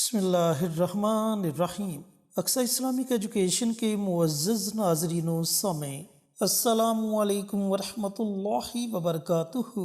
بسم اللہ الرحمن الرحیم۔ اقصی اسلامک ایجوکیشن کے معزز ناظرین و سامعین، السلام علیکم ورحمۃ اللہ وبرکاتہ۔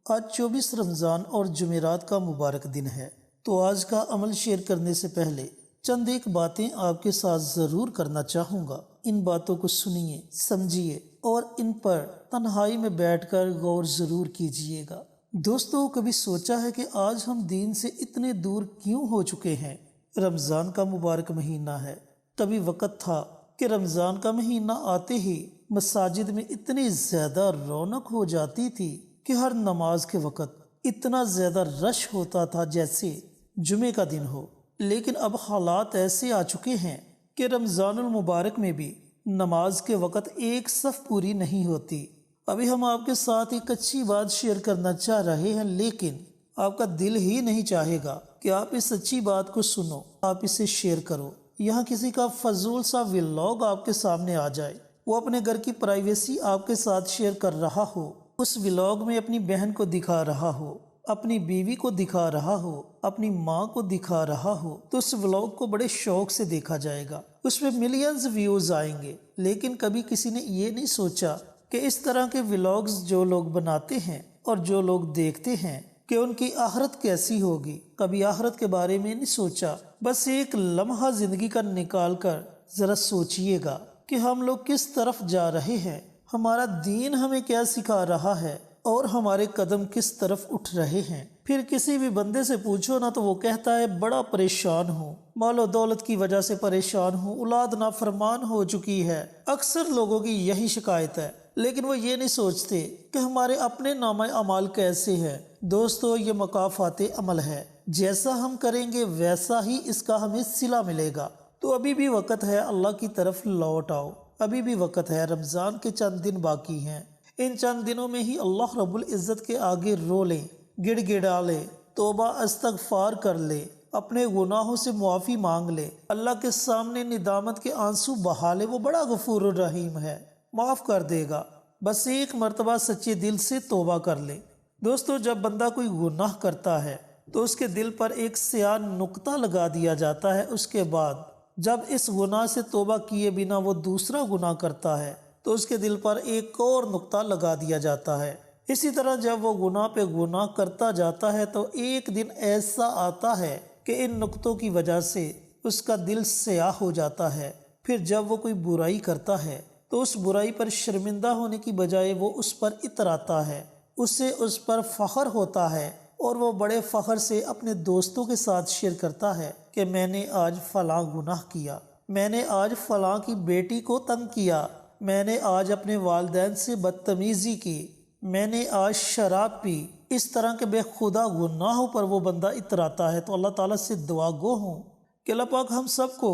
آج 24 رمضان اور جمعرات کا مبارک دن ہے، تو آج کا عمل شیئر کرنے سے پہلے چند ایک باتیں آپ کے ساتھ ضرور کرنا چاہوں گا۔ ان باتوں کو سنیے، سمجھیے اور ان پر تنہائی میں بیٹھ کر غور ضرور کیجیے گا۔ دوستو، کبھی سوچا ہے کہ آج ہم دین سے اتنے دور کیوں ہو چکے ہیں؟ رمضان کا مبارک مہینہ ہے، کبھی وقت تھا کہ رمضان کا مہینہ آتے ہی مساجد میں اتنی زیادہ رونق ہو جاتی تھی کہ ہر نماز کے وقت اتنا زیادہ رش ہوتا تھا جیسے جمعے کا دن ہو۔ لیکن اب حالات ایسے آ چکے ہیں کہ رمضان المبارک میں بھی نماز کے وقت ایک صف پوری نہیں ہوتی۔ ابھی ہم آپ کے ساتھ ایک اچھی بات شیئر کرنا چاہ رہے ہیں، لیکن آپ کا دل ہی نہیں چاہے گا کہ آپ اس اچھی بات کو سنو، آپ اسے شیئر کرو۔ یہاں کسی کا فضول سا ولاگ آپ کے سامنے آ جائے، وہ اپنے گھر کی پرائیویسی آپ کے ساتھ شیئر کر رہا ہو، اس ولاگ میں اپنی بہن کو دکھا رہا ہو، اپنی بیوی کو دکھا رہا ہو، اپنی ماں کو دکھا رہا ہو، تو اس ولاگ کو بڑے شوق سے دیکھا جائے گا، اس میں ملینز ویوز آئیں گے۔ لیکن کبھی کسی نے یہ نہیں سوچا کہ اس طرح کے ولاگز جو لوگ بناتے ہیں اور جو لوگ دیکھتے ہیں کہ ان کی آخرت کیسی ہوگی۔ کبھی آخرت کے بارے میں نہیں سوچا۔ بس ایک لمحہ زندگی کا نکال کر ذرا سوچئے گا کہ ہم لوگ کس طرف جا رہے ہیں، ہمارا دین ہمیں کیا سکھا رہا ہے اور ہمارے قدم کس طرف اٹھ رہے ہیں۔ پھر کسی بھی بندے سے پوچھو نا تو وہ کہتا ہے بڑا پریشان ہوں، مال و دولت کی وجہ سے پریشان ہوں، اولاد نافرمان ہو چکی ہے۔ اکثر لوگوں کی یہی شکایت ہے، لیکن وہ یہ نہیں سوچتے کہ ہمارے اپنے نامہ اعمال کیسے ہیں۔ دوستو، یہ مکافات عمل ہے، جیسا ہم کریں گے ویسا ہی اس کا ہمیں صلہ ملے گا۔ تو ابھی بھی وقت ہے، اللہ کی طرف لوٹ آؤ، ابھی بھی وقت ہے، رمضان کے چند دن باقی ہیں۔ ان چند دنوں میں ہی اللہ رب العزت کے آگے رو لیں، گڑ گڑا لے، توبہ استغفار کر لے، اپنے گناہوں سے معافی مانگ لے، اللہ کے سامنے ندامت کے آنسو بہا لے، وہ بڑا غفور الرحیم ہے، معاف کر دے گا۔ بس ایک مرتبہ سچے دل سے توبہ کر لے۔ دوستو، جب بندہ کوئی گناہ کرتا ہے تو اس کے دل پر ایک سیاہ نقطہ لگا دیا جاتا ہے۔ اس کے بعد جب اس گناہ سے توبہ کیے بنا وہ دوسرا گناہ کرتا ہے تو اس کے دل پر ایک اور نقطہ لگا دیا جاتا ہے۔ اسی طرح جب وہ گناہ پہ گناہ کرتا جاتا ہے تو ایک دن ایسا آتا ہے کہ ان نقطوں کی وجہ سے اس کا دل سیاہ ہو جاتا ہے۔ پھر جب وہ کوئی برائی کرتا ہے تو اس برائی پر شرمندہ ہونے کی بجائے وہ اس پر اتراتا ہے، اسے اس پر فخر ہوتا ہے، اور وہ بڑے فخر سے اپنے دوستوں کے ساتھ شیئر کرتا ہے کہ میں نے آج فلاں گناہ کیا، میں نے آج فلاں کی بیٹی کو تنگ کیا، میں نے آج اپنے والدین سے بدتمیزی کی، میں نے آج شراب پی۔ اس طرح کے بے خدا گناہوں پر وہ بندہ اتراتا ہے۔ تو اللہ تعالیٰ سے دعا گو ہوں کہ اللہ پاک ہم سب کو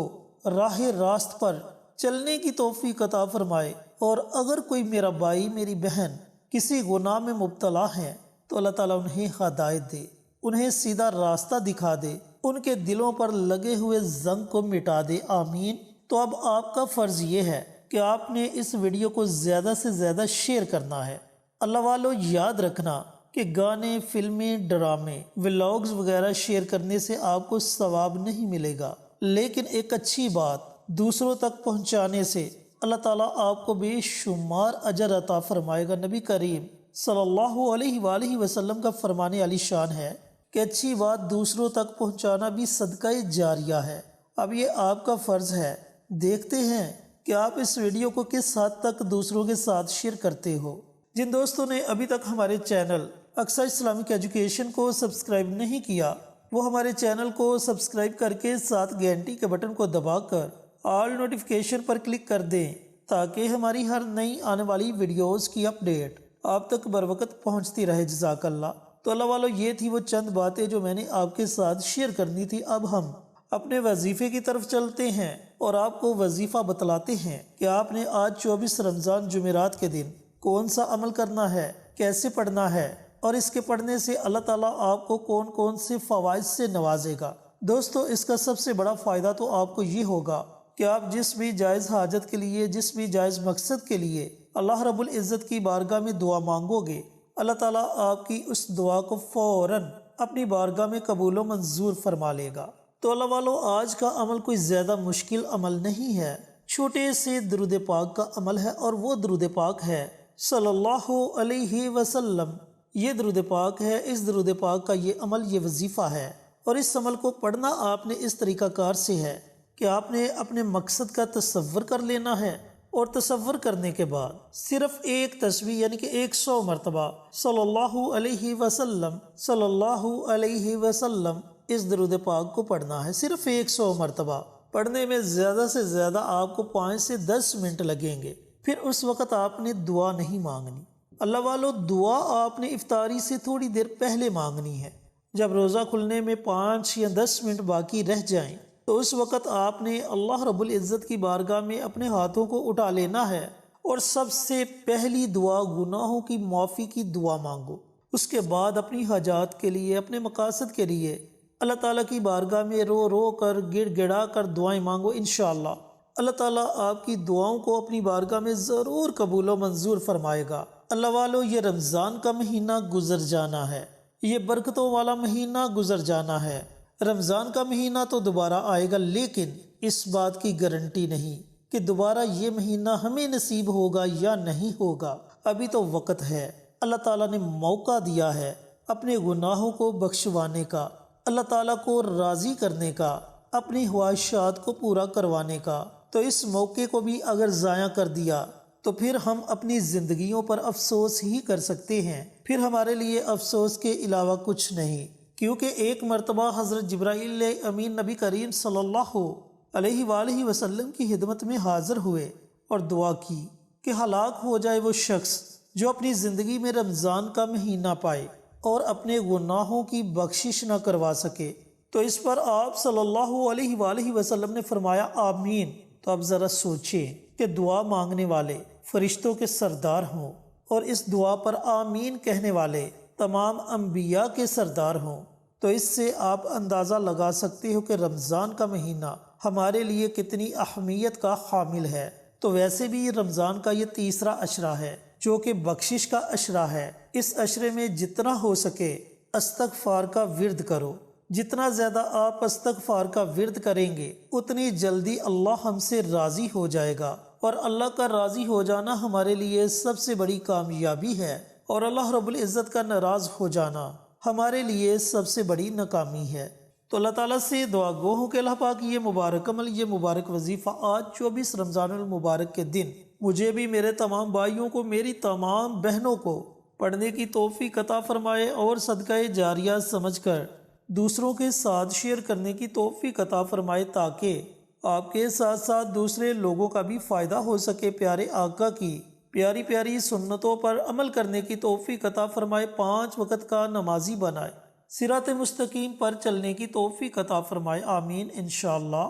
راہ راست پر چلنے کی توفیق عطا فرمائے، اور اگر کوئی میرا بھائی میری بہن کسی گناہ میں مبتلا ہے تو اللہ تعالیٰ انہیں ہدایت دے، انہیں سیدھا راستہ دکھا دے، ان کے دلوں پر لگے ہوئے زنگ کو مٹا دے، آمین۔ تو اب آپ کا فرض یہ ہے کہ آپ نے اس ویڈیو کو زیادہ سے زیادہ شیئر کرنا ہے۔ اللہ والو، یاد رکھنا کہ گانے، فلمیں، ڈرامے، ولاگز وغیرہ شیئر کرنے سے آپ کو ثواب نہیں ملے گا، لیکن ایک اچھی بات دوسروں تک پہنچانے سے اللہ تعالیٰ آپ کو بے شمار اجر عطا فرمائے گا۔ نبی کریم صلی اللہ علیہ وآلہ وسلم کا فرمان علی شان ہے کہ اچھی بات دوسروں تک پہنچانا بھی صدقہ جاریہ ہے۔ اب یہ آپ کا فرض ہے، دیکھتے ہیں کہ آپ اس ویڈیو کو کس حد تک دوسروں کے ساتھ شیئر کرتے ہو۔ جن دوستوں نے ابھی تک ہمارے چینل اقصی اسلامک ایجوکیشن کو سبسکرائب نہیں کیا، وہ ہمارے چینل کو سبسکرائب کر کے ساتھ گھنٹی کے بٹن کو دبا کر آل نوٹیفیکیشن پر کلک کر دیں، تاکہ ہماری ہر نئی آنے والی ویڈیوز کی اپڈیٹ آپ تک بروقت پہنچتی رہے۔ جزاک اللہ۔ تو اللہ والو، یہ تھی وہ چند باتیں جو میں نے آپ کے ساتھ شیئر کرنی تھی۔ اب ہم اپنے وظیفے کی طرف چلتے ہیں اور آپ کو وظیفہ بتلاتے ہیں کہ آپ نے آج 24 رمضان جمعرات کے دن کون سا عمل کرنا ہے، کیسے پڑھنا ہے، اور اس کے پڑھنے سے اللہ تعالیٰ آپ کو کون کون سے فوائد سے نوازے گا۔ دوستو، اس کا سب سے بڑا فائدہ تو آپ کو یہ ہوگا کہ آپ جس بھی جائز حاجت کے لیے، جس بھی جائز مقصد کے لیے اللہ رب العزت کی بارگاہ میں دعا مانگو گے، اللہ تعالیٰ آپ کی اس دعا کو فوراً اپنی بارگاہ میں قبول و منظور فرما لے گا۔ تو اللہ والو آج کا عمل کوئی زیادہ مشکل عمل نہیں ہے، چھوٹے سے درود پاک کا عمل ہے، اور وہ درود پاک ہے صلی اللہ علیہ وسلم۔ یہ درود پاک ہے، اس درود پاک کا یہ عمل، یہ وظیفہ ہے، اور اس عمل کو پڑھنا آپ نے اس طریقہ کار سے ہے کہ آپ نے اپنے مقصد کا تصور کر لینا ہے، اور تصور کرنے کے بعد صرف ایک تسبیح یعنی کہ 100 مرتبہ صلی اللہ علیہ وسلم صلی اللہ علیہ وسلم اس درود پاک کو پڑھنا ہے، صرف 100 مرتبہ۔ پڑھنے میں زیادہ سے زیادہ آپ کو 5 سے 10 منٹ لگیں گے۔ پھر اس وقت آپ نے دعا نہیں مانگنی، اللہ والو دعا آپ نے افطاری سے تھوڑی دیر پہلے مانگنی ہے۔ جب روزہ کھلنے میں 5 یا 10 منٹ باقی رہ جائیں تو اس وقت آپ نے اللہ رب العزت کی بارگاہ میں اپنے ہاتھوں کو اٹھا لینا ہے، اور سب سے پہلی دعا گناہوں کی معافی کی دعا مانگو۔ اس کے بعد اپنی حاجات کے لیے، اپنے مقاصد کے لیے اللہ تعالیٰ کی بارگاہ میں رو رو کر، گڑ گڑا کر دعائیں مانگو۔ انشاءاللہ اللہ تعالیٰ آپ کی دعاؤں کو اپنی بارگاہ میں ضرور قبول و منظور فرمائے گا۔ اللہ والو یہ رمضان کا مہینہ گزر جانا ہے، یہ برکتوں والا مہینہ گزر جانا ہے۔ رمضان کا مہینہ تو دوبارہ آئے گا، لیکن اس بات کی گارنٹی نہیں کہ دوبارہ یہ مہینہ ہمیں نصیب ہوگا یا نہیں ہوگا، ابھی تو وقت ہے۔ اللہ تعالیٰ نے موقع دیا ہے اپنے گناہوں کو بخشوانے کا، اللہ تعالیٰ کو راضی کرنے کا، اپنی خواہشات کو پورا کروانے کا۔ تو اس موقع کو بھی اگر ضائع کر دیا تو پھر ہم اپنی زندگیوں پر افسوس ہی کر سکتے ہیں، پھر ہمارے لیے افسوس کے علاوہ کچھ نہیں۔ کیونکہ ایک مرتبہ حضرت جبرائیل امین نبی کریم صلی اللہ علیہ وآلہ وسلم کی خدمت میں حاضر ہوئے اور دعا کی کہ ہلاک ہو جائے وہ شخص جو اپنی زندگی میں رمضان کا مہینہ پائے اور اپنے گناہوں کی بخشش نہ کروا سکے۔ تو اس پر آپ صلی اللہ علیہ وآلہ وسلم نے فرمایا آمین۔ تو اب ذرا سوچیں کہ دعا مانگنے والے فرشتوں کے سردار ہوں، اور اس دعا پر آمین کہنے والے تمام انبیاء کے سردار ہوں، تو اس سے آپ اندازہ لگا سکتے ہو کہ رمضان کا مہینہ ہمارے لیے کتنی اہمیت کا حامل ہے۔ تو ویسے بھی رمضان کا یہ تیسرا عشرہ ہے جو کہ بخشش کا عشرہ ہے۔ اس عشرے میں جتنا ہو سکے استغفار کا ورد کرو، جتنا زیادہ آپ استغفار کا ورد کریں گے اتنی جلدی اللہ ہم سے راضی ہو جائے گا، اور اللہ کا راضی ہو جانا ہمارے لیے سب سے بڑی کامیابی ہے، اور اللہ رب العزت کا ناراض ہو جانا ہمارے لیے سب سے بڑی ناکامی ہے۔ تو اللہ تعالیٰ سے دعا گو ہوں کہ اللہ پاک یہ مبارک عمل، یہ مبارک وظیفہ آج 24 رمضان المبارک کے دن مجھے بھی، میرے تمام بھائیوں کو، میری تمام بہنوں کو پڑھنے کی توفیق عطا فرمائے، اور صدقہ جاریہ سمجھ کر دوسروں کے ساتھ شیئر کرنے کی توفیق عطا فرمائے، تاکہ آپ کے ساتھ ساتھ دوسرے لوگوں کا بھی فائدہ ہو سکے۔ پیارے آقا کی پیاری پیاری سنتوں پر عمل کرنے کی توفیق عطا فرمائے، 5 وقت کا نمازی بنائے، صراط مستقیم پر چلنے کی توفیق عطا فرمائے، آمین انشاءاللہ۔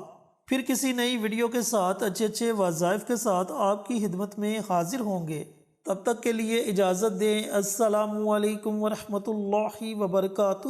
پھر کسی نئی ویڈیو کے ساتھ اچھے اچھے وظائف کے ساتھ آپ کی خدمت میں حاضر ہوں گے، تب تک کے لیے اجازت دیں۔ السلام علیکم ورحمۃ اللہ وبرکاتہ۔